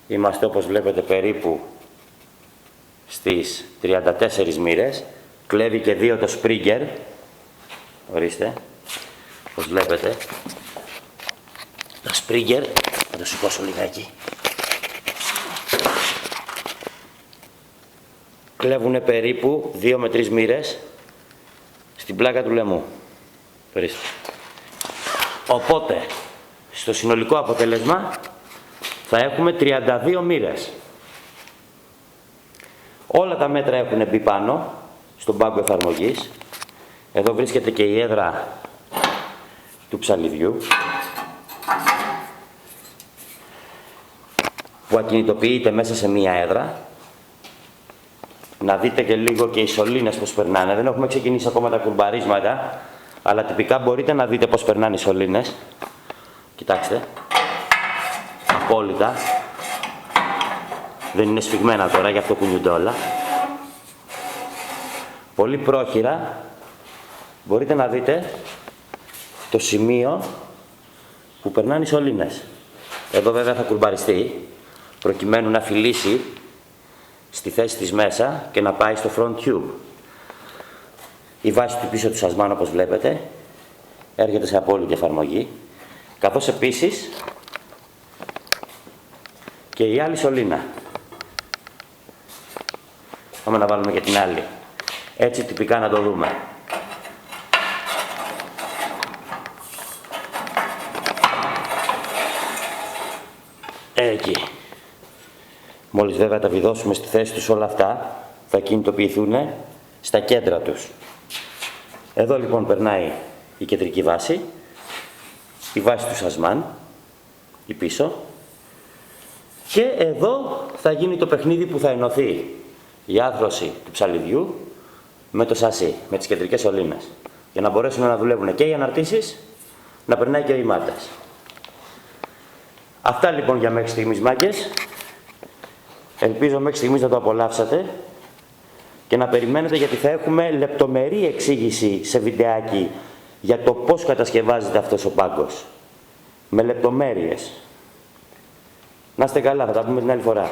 Είμαστε, όπως βλέπετε, περίπου στις 34 μοίρες. Κλέβει και 2 το Springer. Ορίστε, όπως βλέπετε. Το Springer, θα το σηκώσω λιγάκι. Κλέβουνε περίπου 2 με 3 μοίρες στην πλάκα του λαιμού. Ορίστε. Οπότε, στο συνολικό αποτέλεσμα θα έχουμε 32 μοίρες. Όλα τα μέτρα έχουν μπει πάνω στον πάγκο εφαρμογής. Εδώ βρίσκεται και η έδρα του ψαλιδιού που ακινητοποιείται μέσα σε μία έδρα. Να δείτε και λίγο και οι σωλήνες πώς περνάνε. Δεν έχουμε ξεκινήσει ακόμα τα κουρμπαρίσματα, αλλά τυπικά μπορείτε να δείτε πώς περνάνε οι σωλήνες. Κοιτάξτε. Απόλυτα. Δεν είναι σφιγμένα τώρα, γι' αυτό κουνιούνται όλα. Πολύ πρόχειρα μπορείτε να δείτε το σημείο που περνάνε οι σωλήνες. Εδώ βέβαια θα κουρμπαριστεί, προκειμένου να φιλήσει στη θέση της μέσα και να πάει στο front tube. Η βάση του πίσω του σασμάν, όπως βλέπετε, έρχεται σε απόλυτη εφαρμογή, καθώς επίσης και η άλλη σωλήνα. Πάμε να βάλουμε και την άλλη. Έτσι τυπικά να το δούμε. Εκεί. Μόλις βέβαια τα βιδώσουμε στη θέση τους όλα αυτά, θα κινητοποιηθούν στα κέντρα τους. Εδώ λοιπόν περνάει η κεντρική βάση, η βάση του σασμάν, η πίσω, και εδώ θα γίνει το παιχνίδι που θα ενωθεί η άρθρωση του ψαλιδιού με το σασί, με τις κεντρικές σωλήνες, για να μπορέσουν να δουλεύουν και οι αναρτήσεις, να περνάει και οι μάτες. Αυτά λοιπόν για μέχρι στιγμής, μάγκες. Ελπίζω μέχρι στιγμής να το απολαύσατε και να περιμένετε, γιατί θα έχουμε λεπτομερή εξήγηση σε βιντεάκι για το πώς κατασκευάζεται αυτός ο πάγκος. Με λεπτομέρειες. Να είστε καλά, θα τα πούμε την άλλη φορά.